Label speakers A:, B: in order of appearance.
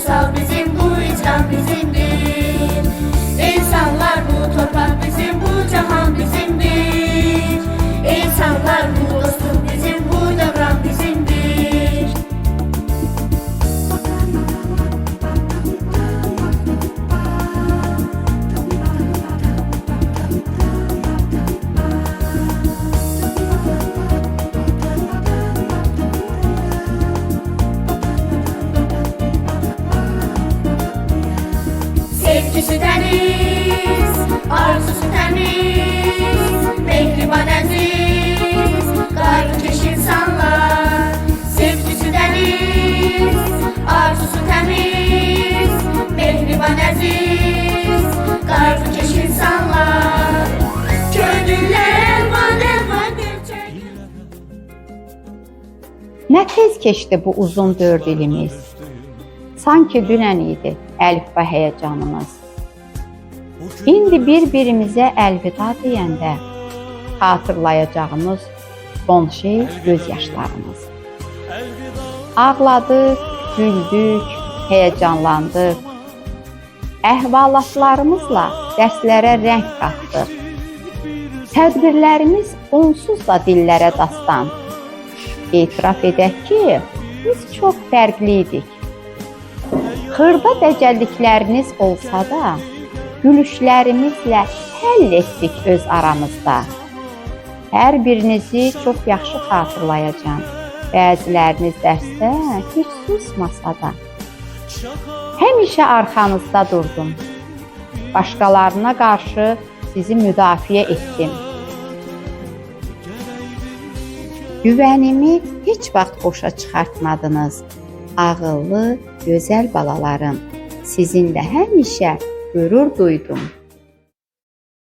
A: Uysal bizim, bu icra bizimdir. İnsanlar bu torpaq bizim, bu cahan bizimdir. İnsanlar bu dostluq bizim, bu dövran bizimdir. Sevgisi dəniz, arzusu təmiz, mehriban əziz, qarınkeş insanlar. Sevgisi dəniz, arzusu təmiz, mehriban əziz, qarınkeş insanlar. Könüllər əlvan gölçək.
B: Nə tez keçdi bu uzun 4 ilimiz. Sanki dünən idi əlifba həyəcanımız. İndi bir-birimizə əlvida deyəndə xatırlayacağımız son şey göz yaşlarımız. Ağladıq, güldük, həyəcanlandıq. Əhvalatlarımızla dərslərə rəng qatdıq. Tədbirlərimiz onsuz da dillərə dastan. Etiraf edək ki, biz çox fərqli idik. Xırda dəcəllikləriniz olsa da, gülüşlərimizlə həll etdik öz aramızda. Hər birinizi çox yaxşı xatırlayacağım. Bəziləriniz dərsdə heç susmasa da. Həmişə arxanızda durdum. Başqalarına qarşı sizi müdafiə etdim. Güvənimi heç vaxt boşa çıxartmadınız. Ağıllı, gözəl balalarım, sizinlə həmişə qürur duydum.